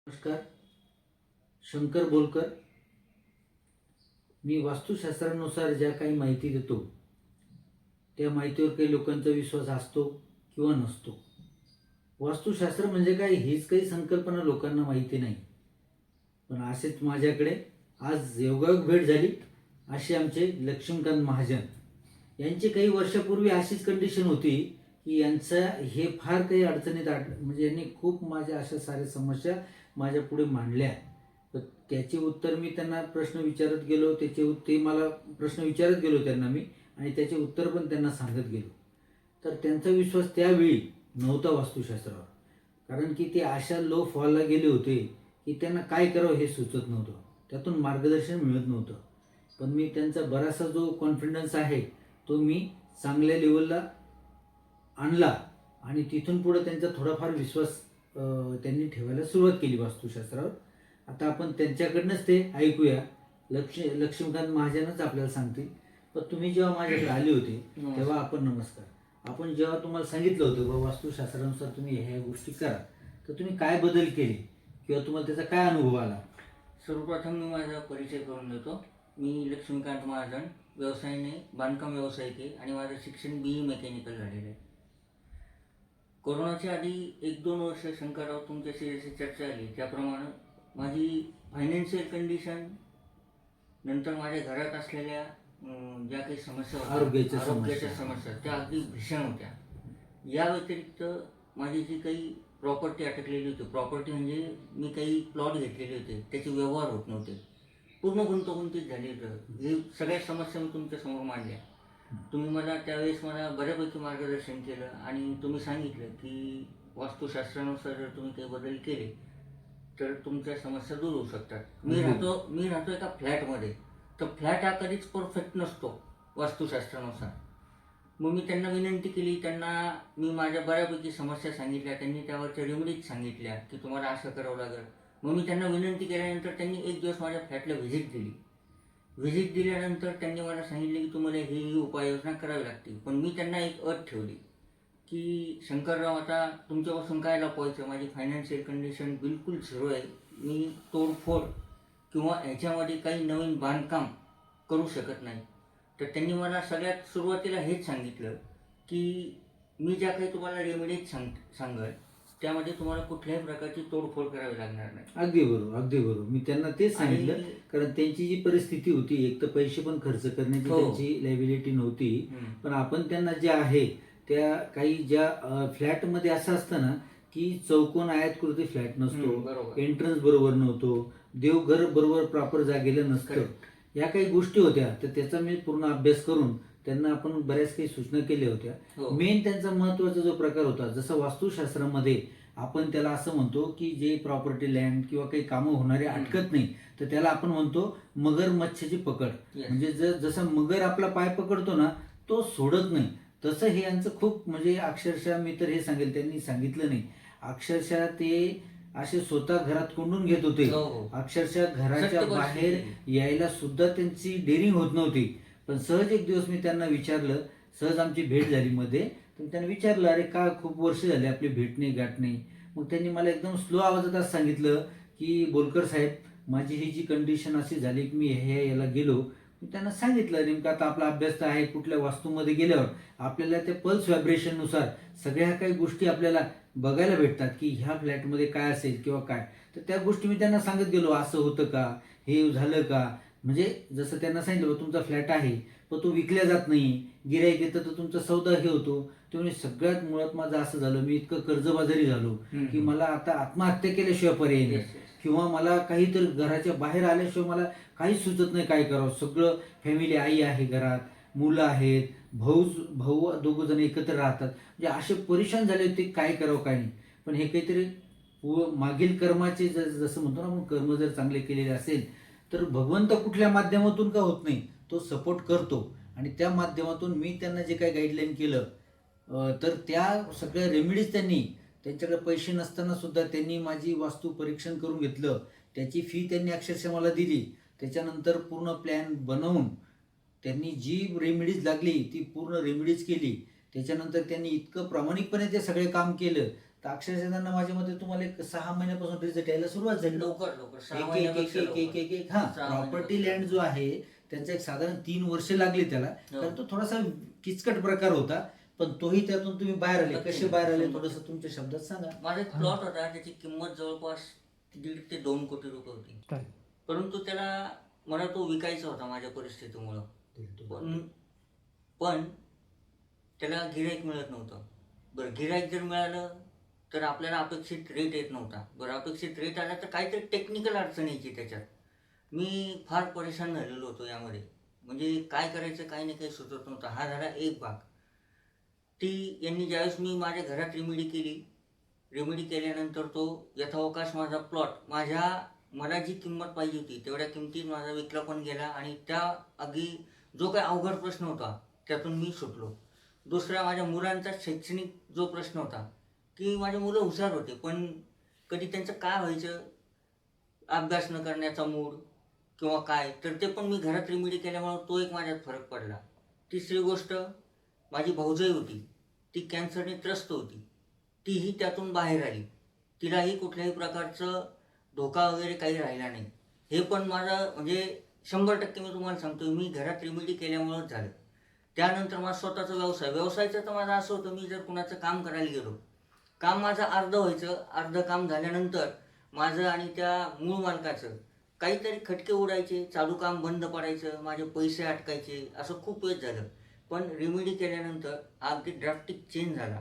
नमस्कार. शंकर बोलकर. मी वास्तुशास्त्रानुसार ज्या काही माहिती देतो त्या माहितीवर काही लोकांचा विश्वास असतो किंवा नसतो. वास्तुशास्त्र म्हणजे काय हीच काही संकल्पना लोकांना माहिती नाही. पण असेच माझ्याकडे आज योगायोग भेट झाली. असे आमचे लक्ष्मीकांत महाजन यांची काही वर्षापूर्वी अशीच कंडिशन होती की यांचं हे फार काही अडचणीत म्हणजे यांनी खूप माझ्या अशा साऱ्या समस्या माझ्या पुढे मांडल्या. तर त्याचे उत्तर मी त्यांना प्रश्न विचारत गेलो, ते मला प्रश्न विचारत गेलो त्यांना मी, आणि त्याचे उत्तर पण त्यांना सांगत गेलो. तर त्यांचा विश्वास त्यावेळी नव्हता वास्तुशास्त्रावर, कारण की ते अशा लो फॉलला गेले होते की त्यांना काय करावं हे सुचत नव्हतं, त्यातून मार्गदर्शन मिळत नव्हतं. पण मी त्यांचा बराचसा जो कॉन्फिडन्स आहे तो मी चांगल्या लेवलला आणला आणि तिथून पुढे त्यांचा थोडाफार विश्वास त्यांनी ठेवायला सुरुवात केली वास्तुशास्त्रावर. आता आपण त्यांच्याकडनंच ते ऐकूया. लक्ष्मीकांत महाजनच आपल्याला सांगतील. पण तुम्ही जेव्हा माझ्याकडे आले होते तेव्हा नमस्कार, आपण जेव्हा तुम्हाला सांगितलं होतं बाबा वास्तुशास्त्रानुसार तुम्ही ह्या गोष्टी करा, तर तुम्ही काय बदल केले किंवा तुम्हाला त्याचा काय अनुभव आला? सर्वप्रथम मी माझा परिचय करून देतो. मी लक्ष्मीकांत महाजन, व्यवसायाने बांधकाम व्यावसायिक आहे आणि माझं शिक्षण BE मेकॅनिकल झालेलं आहे. कोरोनाच्या आधी 1-2 वर्ष शंकरराव तुमच्याशी जशी चर्चा आली त्याप्रमाणे माझी फायनान्शियल कंडिशन, नंतर माझ्या घरात असलेल्या ज्या काही समस्या होत्या, आरोग्याच्या समस्या, त्या अगदी भीषण होत्या. या व्यतिरिक्त माझी जी काही प्रॉपर्टी अटकलेली होती, प्रॉपर्टी म्हणजे मी काही प्लॉट घेतलेले होते, त्याचे व्यवहार होत नव्हते, पूर्ण गुंतवणुकीत झाली होतं. हे सगळ्या समस्या मी तुमच्यासमोर मांडल्या. तुम्ही मला त्यावेळेस बऱ्यापैकी मार्गदर्शन केलं आणि तुम्ही सांगितलं की वास्तुशास्त्रानुसार जर तुम्ही काही बदल केले तर तुमच्या समस्या दूर होऊ शकतात. मी राहतो एका फ्लॅटमध्ये, तर फ्लॅट हा कधीच परफेक्ट नसतो वास्तुशास्त्रानुसार. मग मी त्यांना विनंती केली, त्यांना मी माझ्या बऱ्यापैकी समस्या सांगितल्या, त्यांनी त्यावरच्या रेमेडीज सांगितल्या की तुम्हाला असं करावं लागेल. मग मी त्यांना विनंती केल्यानंतर त्यांनी एक दिवस माझ्या फ्लॅटला व्हिजिट दिली. व्हिजिट दिल्यानंतर त्यांनी मला सांगितले की तुम्हाला ही उपाययोजना करावी लागतील. पण मी त्यांना एक अट ठेवली की शंकरराव, आता तुमच्यापासून काय लपवायचं, माझी फायनान्शियल कंडिशन बिलकुल झिरो आहे, मी तोडफोड किंवा ह्याच्यामध्ये काही नवीन बांधकाम करू शकत नाही. तर त्यांनी मला सगळ्यात सुरुवातीला हेच सांगितलं की मी ज्या काही तुम्हाला रेमेडीज सांगेल त्यामध्ये तुम्हाला कुठल्याही प्रकारची तोडफोड करावी लागणार नाही. अगदी बरोबर. मी त्यांना तेच सांगितलं, कारण त्यांची जी परिस्थिती होती, एक तर पैसे पण खर्च करण्याची त्यांची लायबिलिटी नव्हती. पण आपण त्यांना जे आहे त्या काही ज्या फ्लॅटमध्ये असं असतं ना की चौकोन आयतकृती फ्लॅट नसतो, एंट्रन्स बरोबर नव्हतो, देवघर बरोबर प्रॉपर जागेला नसतं, या काही गोष्टी होत्या. तर त्याचा मी पूर्ण अभ्यास करून त्यांना आपण बऱ्याच काही सूचना केल्या होत्या. मेन त्यांचा महत्वाचा जो प्रकार होता, जसं वास्तुशास्त्रामध्ये आपण त्याला असं म्हणतो की जे प्रॉपर्टी लँड किंवा काही कामं होणारे अटकत नाही, तर त्याला आपण म्हणतो मगर मच्छीची पकड. म्हणजे जसं मगर आपला पाय पकडतो ना तो सोडत नाही, तसं हे यांचं खूप, म्हणजे अक्षरशः मी तर हे सांगेल, त्यांनी सांगितलं नाही, अक्षरशः ते असे स्वतः घरात कोंडून घेत होते. अक्षरशः घराच्या बाहेर यायला सुद्धा त्यांची डेअरिंग होत नव्हती. पण सहज एक दिवस मी त्यांना विचारलं, सहज आमची भेट झाली मध्ये, तर त्यांना विचारलं, अरे का खूप वर्ष झाले आपली भेट नाही गाठ नाही. मग त्यांनी मला एकदम स्लो आवाजात असं सांगितलं की बोलकर साहेब, माझी ही जी कंडिशन अशी झाली की मी याला गेलो. मी त्यांना सांगितलं नेमकं आता आपला अभ्यास तर आहे, कुठल्या वास्तूमध्ये गेल्यावर आपल्याला त्या पल्स व्हायब्रेशननुसार सगळ्या काही गोष्टी आपल्याला बघायला भेटतात की ह्या फ्लॅटमध्ये काय असेल किंवा काय. तर त्या गोष्टी मी त्यांना सांगत गेलो, असं होतं का, हे झालं का. म्हणजे जसं त्यांना सांगितलं, तुमचा फ्लॅट आहे पण तो विकल्या जात नाही, गिऱ्हाईक येतं तर तुमचा सौदा हे होतो. ते म्हणजे सगळ्यात मुळात माझं असं झालं, मी इतकं कर्जबाजारी झालो की मला आता आत्महत्या केल्याशिवाय पर्याय नाही, किंवा मला काहीतरी घराच्या बाहेर आल्याशिवाय मला काहीच सुचत नाही काय करावं. सगळं फॅमिली, आई आहे घरात, मुलं आहेत, भाऊ 2 जण एकत्र राहतात, म्हणजे असे परेशान झाले होते काय करावं काय नाही. पण हे काहीतरी मागील कर्माचे जसं म्हणतो ना आपण, कर्म जर चांगले केलेले असेल तर भगवंत कुठल्या माध्यमातून का होत नाही, तो सपोर्ट करतो. आणि त्या माध्यमातून मी त्यांना जे काही गाईडलाईन केलं, तर त्या सगळ्या रेमेडीज त्यांच्याकडे पैसे नसताना सुद्धा त्यांनी माझी वास्तू परीक्षण करून घेतलं, त्याची फी त्यांनी अक्षरशः मला दिली. त्याच्यानंतर पूर्ण प्लॅन बनवून त्यांनी जी रेमेडीज लागली ती पूर्ण रेमेडीज केली. त्याच्यानंतर त्यांनी इतकं प्रामाणिकपणे ते सगळे काम केलं. तर अक्षरशः त्यांना माझ्या मते तुम्हाला एक 6 महिन्यापासून रिझल्ट यायला सुरुवात झाली. लवकर लवकर 6 एक एक एक महिन्यापेक्षा एक एक एक एक हा 6 प्रॉपर्टी महिन्यापेक्षा लँड जो आहे त्यांचा एक साधारण 3 वर्ष लागली त्याला, हो. कारण तो थोडासा किचकट प्रकार होता, पण तोही त्यातून तुम्ही बाहेर आले. नक्की, कसे बाहेर आले नक्की. थोडंसं तुमच्या शब्दात सांगा. माझा एक प्लॉट होता, त्याची किंमत जवळपास 1.5 ते 2 कोटी रुपये होती. परंतु त्याला मला तो विकायचा होता माझ्या परिस्थितीमुळं. पण त्याला गिऱ्हाईक मिळत नव्हतं. बरं, गिऱ्हाईक जर मिळालं तर आपल्याला अपेक्षित रेट येत नव्हता. बरं, अपेक्षित रेट आला तर काहीतरी टेक्निकल अडचण यायची त्याच्यात. मी फार परेशान झालेलो होतो यामध्ये. म्हणजे काय करायचं काही नाही काही सुचत नव्हतं. हा झाला एक भाग. ती यांनी ज्यावेळेस मी माझ्या घरात रेमेडी केल्यानंतर तो यथावकाश माझा प्लॉट मला जी किंमत पाहिजे होती तेवढ्या किमतीत माझा विकला पण गेला आणि त्या अगदी जो काही अवघड प्रश्न होता त्यातून मी सुटलो. दुसरा, माझ्या मुलांचा शैक्षणिक जो प्रश्न होता की माझे मुलं हुशार होते, पण कधी त्यांचं काय व्हायचं, अभ्यास न करण्याचा मूड किंवा काय, तर ते पण मी घरात रेमेडी केल्यामुळं तो एक माझ्यात फरक पडला. तिसरी गोष्ट, माझी भाऊजाई होती, ती कॅन्सरने त्रस्त होती. तीही त्यातून बाहेर आली. तिलाही कुठल्याही प्रकारचं धोका वगैरे काही राहिला नाही. हे पण माझं म्हणजे 100% मी तुम्हाला सांगतो, मी घरात रेमेडी केल्यामुळंच झालं. त्यानंतर माझा स्वतःचा व्यवसायाचं तर माझं असं होतं, मी जर कुणाचं काम करायला गेलो, काम माझं अर्धं व्हायचं. अर्धं काम झाल्यानंतर माझं आणि त्या मूळ मालकाचं काहीतरी खटके उडायचे, चालू काम बंद पडायचं, माझे पैसे अटकायचे, असं खूप वेळ झालं. पण रेमेडी केल्यानंतर अगदी ड्रास्टिक चेंज झाला.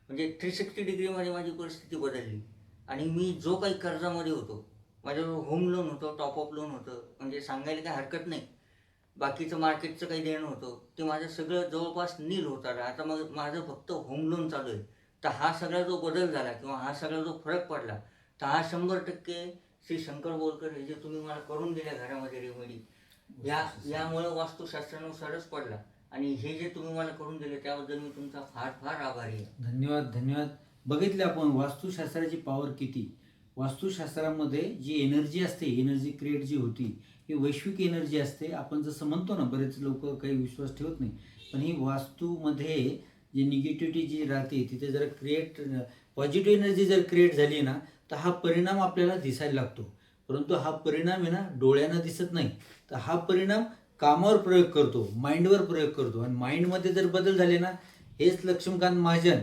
म्हणजे 360 डिग्रीमध्ये माझी परिस्थिती बदलली. आणि मी जो काही कर्जामध्ये होतो, माझ्याजवळ होम लोन होतं, टॉपअप लोन होतं, म्हणजे सांगायला काही हरकत नाही, बाकीचं मार्केटचं काही देणं होतं, ते माझं सगळं जवळपास नील होत आलं. आता मग माझं फक्त होम लोन चालू आहे. तर हा सगळा जो बदल झाला किंवा हा सगळा जो फरक पडला, तर हा 100% श्री शंकर बोरकर हे जे तुम्ही मला करून दिल्या घरामध्ये रेमेडी, यामुळं वास्तुशास्त्रानुसारच पडला. आणि हे जे तुम्ही मला करून दिले त्याबद्दल मी तुमचा फार फार आभारी आहे. धन्यवाद धन्यवाद. बघितले आपण वास्तुशास्त्राची पॉवर किती. वास्तुशास्त्रामध्ये जी एनर्जी असते, एनर्जी क्रिएट जी होती, ही वैश्विक एनर्जी असते. आपण जसं म्हणतो ना, बरेच लोक काही विश्वास ठेवत नाही, पण ही वास्तूमध्ये जी निगेटिव्हिटी जी राहते तिथे जर पॉझिटिव्ह एनर्जी जर क्रिएट झाली ना, तर हा परिणाम आपल्याला दिसायला लागतो. परंतु हा परिणाम आहे ना डोळ्यानं दिसत नाही, तर हा परिणाम कामावर प्रयोग करतो, माइंडवर प्रयोग करतो. आणि माइंडमध्ये जर बदल झाले ना, हेच लक्ष्मीकांत महाजन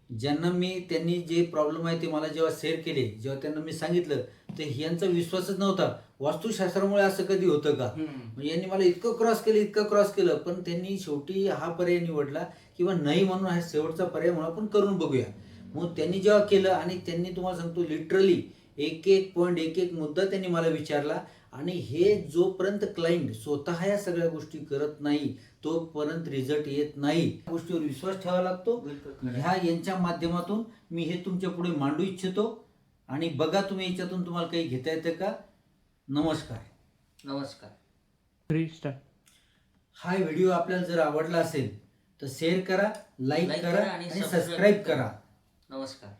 त्यांनी जे प्रॉब्लेम आहे ते मला जेव्हा शेअर केले, जेव्हा त्यांना मी सांगितलं, तर यांचा विश्वासच नव्हता. वास्तुशास्त्रामुळे असं कधी होतं का? म्हणजे यांनी मला इतकं क्रॉस केलं, पण त्यांनी शेवटी हा पर्याय निवडला किंवा नाही म्हणून हा शेवटचा पर्याय म्हणून आपण करून बघूया. मग त्यांनी जेव्हा केलं आणि त्यांनी तुम्हाला सांगतो लिटरली एक एक पॉईंट, एक एक मुद्दा त्यांनी मला विचारला. आणि हे जोपर्यंत क्लायंट स्वतः या सगळ्या गोष्टी करत नाही तोपर्यंत रिझल्ट येत नाही. गोष्टीवर विश्वास ठेवावा लागतो. यांच्या माध्यमातून मी हे तुमच्या पुढे मांडू इच्छितो. आणि बघा तुम्ही याच्यातून तुम्हाला काही घेता येतं का. नमस्कार. हा व्हिडिओ आपल्याला जर आवडला असेल तर शेअर करा, लाईक करा आणि सबस्क्राईब करा. नमस्कार.